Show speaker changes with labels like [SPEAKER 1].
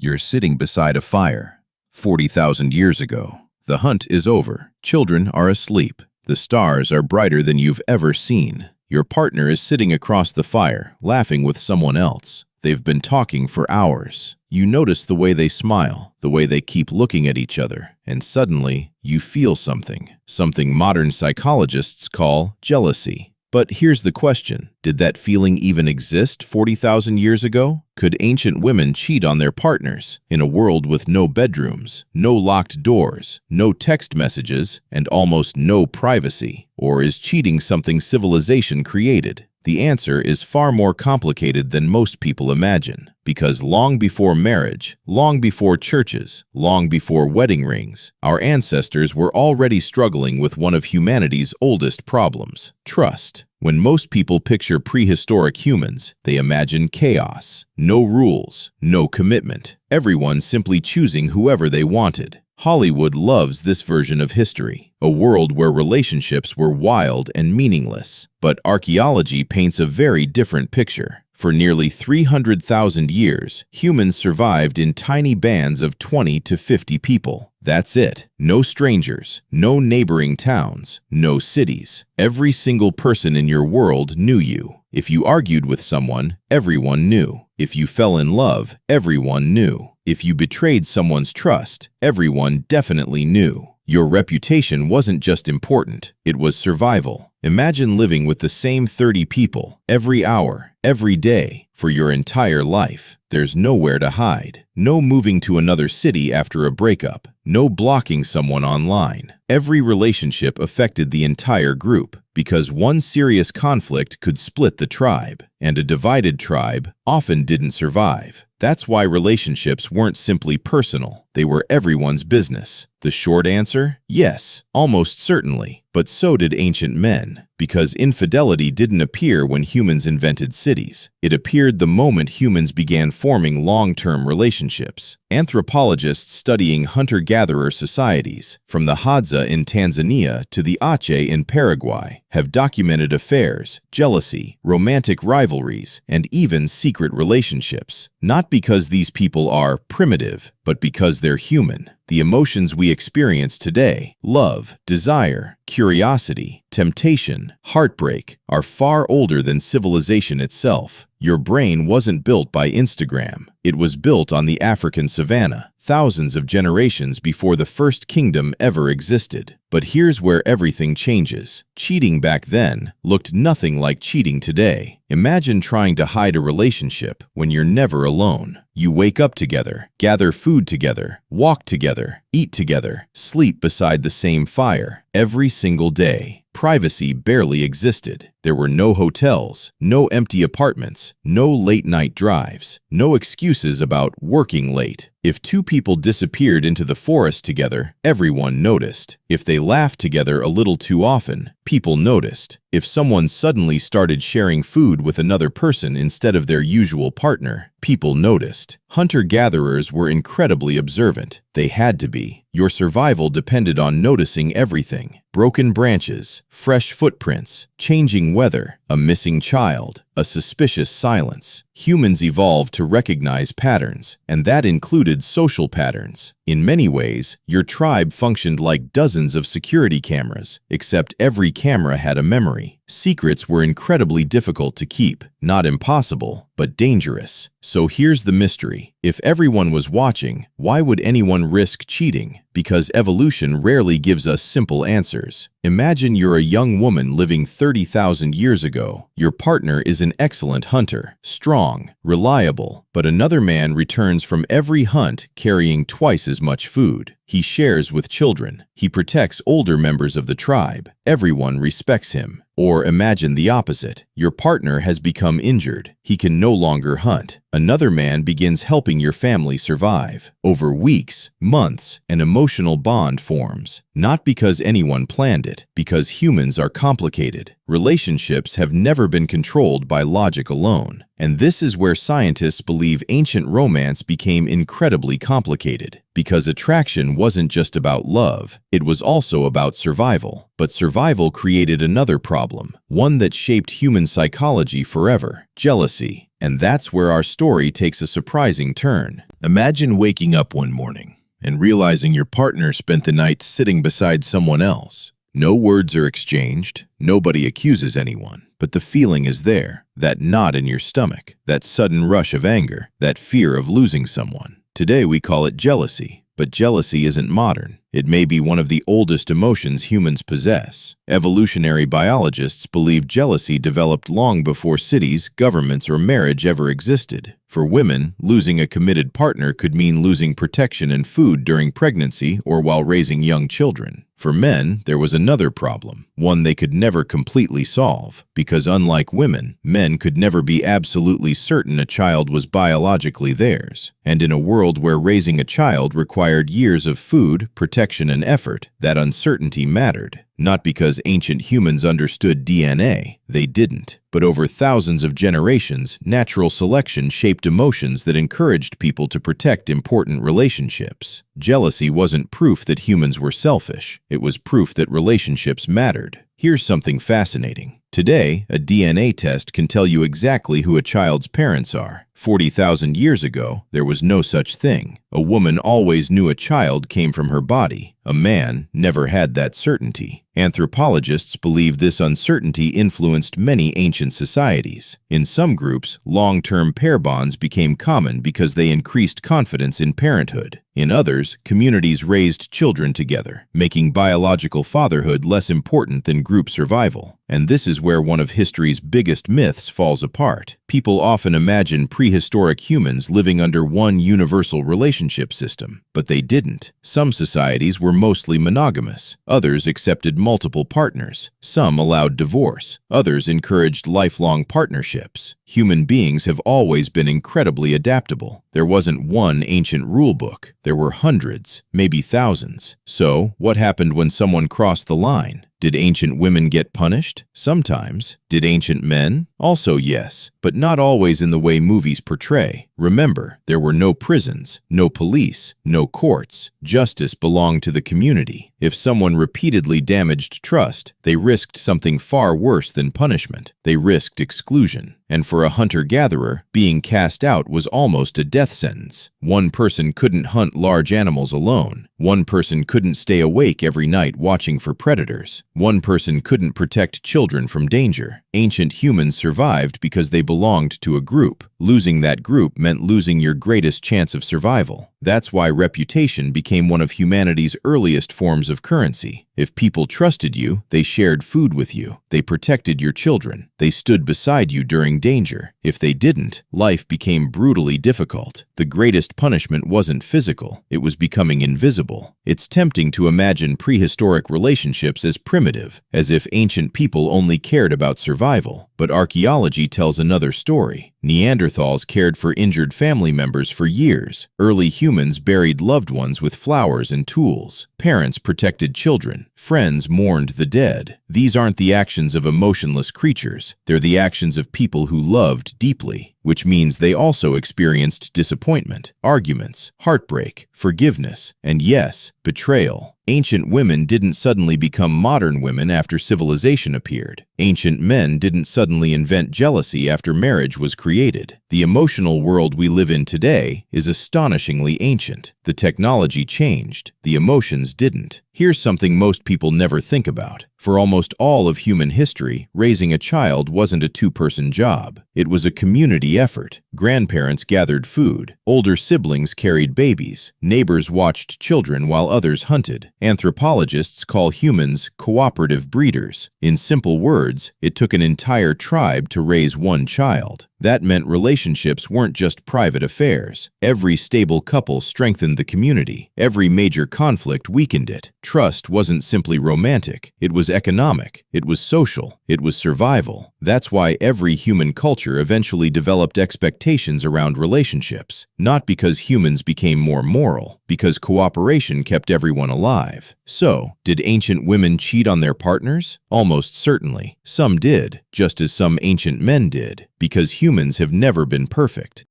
[SPEAKER 1] You're sitting beside a fire. 40,000 years ago. The hunt is over. Children are asleep. The stars are brighter than you've ever seen. Your partner is sitting across the fire, laughing with someone else. They've been talking for hours. You notice the way they smile, the way they keep looking at each other, and suddenly you feel something modern psychologists call jealousy. But here's the question. Did that feeling even exist 40,000 years ago? Could ancient women cheat on their partners in a world with no bedrooms, no locked doors, no text messages, and almost no privacy? Or is cheating something civilization created? The answer is far more complicated than most people imagine, because long before marriage, long before churches, long before wedding rings, our ancestors were already struggling with one of humanity's oldest problems: trust. When most people picture prehistoric humans, they imagine chaos, no rules, no commitment, everyone simply choosing whoever they wanted. Hollywood loves this version of history, a world where relationships were wild and meaningless. But archaeology paints a very different picture. For nearly 300,000 years, humans survived in tiny bands of 20 to 50 people. That's it. No strangers, no neighboring towns, no cities. Every single person in your world knew you. If you argued with someone, everyone knew. If you fell in love, everyone knew. If you betrayed someone's trust, everyone definitely knew. Your reputation wasn't just important, it was survival. Imagine living with the same 30 people, every hour, every day, for your entire life. There's nowhere to hide. No moving to another city after a breakup. No blocking someone online. Every relationship affected the entire group, because one serious conflict could split the tribe, and a divided tribe often didn't survive. That's why relationships weren't simply personal, they were everyone's business. The short answer? Yes, almost certainly. But so did ancient men, because infidelity didn't appear when humans invented cities. It appeared the moment humans began forming long-term relationships. Anthropologists studying hunter-gatherer societies, from the Hadza in Tanzania to the Aceh in Paraguay, have documented affairs, jealousy, romantic rivalries, and even secret relationships. Not because these people are primitive, but because they're human. The emotions we experience today, love, desire, curiosity, temptation, heartbreak, are far older than civilization itself. Your brain wasn't built by Instagram. It was built on the African savanna, thousands of generations before the first kingdom ever existed. But here's where everything changes. Cheating back then looked nothing like cheating today. Imagine trying to hide a relationship when you're never alone. You wake up together, gather food together, walk together, eat together, sleep beside the same fire, every single day. Privacy barely existed. There were no hotels, no empty apartments, no late-night drives, no excuses about working late. If two people disappeared into the forest together, everyone noticed. If they laughed together a little too often, people noticed. If someone suddenly started sharing food with another person instead of their usual partner, people noticed. Hunter-gatherers were incredibly observant. They had to be. Your survival depended on noticing everything. Broken branches, fresh footprints, changing weather, a missing child, a suspicious silence. Humans evolved to recognize patterns, and that included social patterns. In many ways, your tribe functioned like dozens of security cameras, except every camera had a memory. Secrets were incredibly difficult to keep, not impossible, but dangerous. So here's the mystery. If everyone was watching, why would anyone risk cheating? Because evolution rarely gives us simple answers. Imagine you're a young woman living 30,000 years ago. Your partner is an excellent hunter, strong, reliable, but another man returns from every hunt carrying twice as much food. He shares with children. He protects older members of the tribe. Everyone respects him. Or imagine the opposite. Your partner has become injured. He can no longer hunt. Another man begins helping your family survive. Over weeks, months, an emotional bond forms. Not because anyone planned it, because humans are complicated. Relationships have never been controlled by logic alone. And this is where scientists believe ancient romance became incredibly complicated. Because attraction wasn't just about love, it was also about survival. But survival created another problem, one that shaped human psychology forever: jealousy. And that's where our story takes a surprising turn. Imagine waking up one morning and realizing your partner spent the night sitting beside someone else. No words are exchanged, nobody accuses anyone, but the feeling is there, that knot in your stomach, that sudden rush of anger, that fear of losing someone. Today we call it jealousy, but jealousy isn't modern. It may be one of the oldest emotions humans possess. Evolutionary biologists believe jealousy developed long before cities, governments, or marriage ever existed. For women, losing a committed partner could mean losing protection and food during pregnancy or while raising young children. For men, there was another problem, one they could never completely solve, because unlike women, men could never be absolutely certain a child was biologically theirs. And in a world where raising a child required years of food, protection, and effort, that uncertainty mattered. Not because ancient humans understood DNA, they didn't. But over thousands of generations, natural selection shaped emotions that encouraged people to protect important relationships. Jealousy wasn't proof that humans were selfish. It was proof that relationships mattered. Here's something fascinating. Today, a DNA test can tell you exactly who a child's parents are. 40,000 years ago, there was no such thing. A woman always knew a child came from her body. A man never had that certainty. Anthropologists believe this uncertainty influenced many ancient societies. In some groups, long-term pair bonds became common because they increased confidence in parenthood. In others, communities raised children together, making biological fatherhood less important than group survival. And this is where one of history's biggest myths falls apart. People often imagine prehistoric humans living under one universal relationship system, but they didn't. Some societies were mostly monogamous. Others accepted multiple partners. Some allowed divorce. Others encouraged lifelong partnerships. Human beings have always been incredibly adaptable. There wasn't one ancient rule book. There were hundreds, maybe thousands. So, what happened when someone crossed the line? Did ancient women get punished? Sometimes. Did ancient men? Also yes, but not always in the way movies portray. Remember, there were no prisons, no police, no courts. Justice belonged to the community. If someone repeatedly damaged trust, they risked something far worse than punishment. They risked exclusion. And for a hunter-gatherer, being cast out was almost a death sentence. One person couldn't hunt large animals alone. One person couldn't stay awake every night watching for predators. One person couldn't protect children from danger. Ancient humans survived because they belonged to a group. Losing that group meant losing your greatest chance of survival. That's why reputation became one of humanity's earliest forms of currency. If people trusted you, they shared food with you. They protected your children. They stood beside you during danger. If they didn't, life became brutally difficult. The greatest punishment wasn't physical. It was becoming invisible. It's tempting to imagine prehistoric relationships as primitive, as if ancient people only cared about survival. But archaeology tells another story. Neanderthals cared for injured family members for years. Early humans buried loved ones with flowers and tools. Parents protected children. Friends mourned the dead. These aren't the actions of emotionless creatures. They're the actions of people who loved deeply, which means they also experienced disappointment, arguments, heartbreak, forgiveness, and yes, betrayal. Ancient women didn't suddenly become modern women after civilization appeared. Ancient men didn't suddenly invent jealousy after marriage was created. The emotional world we live in today is astonishingly ancient. The technology changed. The emotions didn't. Here's something most people never think about. For almost all of human history, raising a child wasn't a two-person job. It was a community effort. Grandparents gathered food. Older siblings carried babies. Neighbors watched children while others hunted. Anthropologists call humans cooperative breeders. In simple words, it took an entire tribe to raise one child. That meant relationships weren't just private affairs. Every stable couple strengthened the community. Every major conflict weakened it. Trust wasn't simply romantic. It was economic. It was social. It was survival. That's why every human culture eventually developed expectations around relationships. Not because humans became more moral, because cooperation kept everyone alive. So, did ancient women cheat on their partners? Almost certainly. Some did, just as some ancient men did, because humans have never been perfect.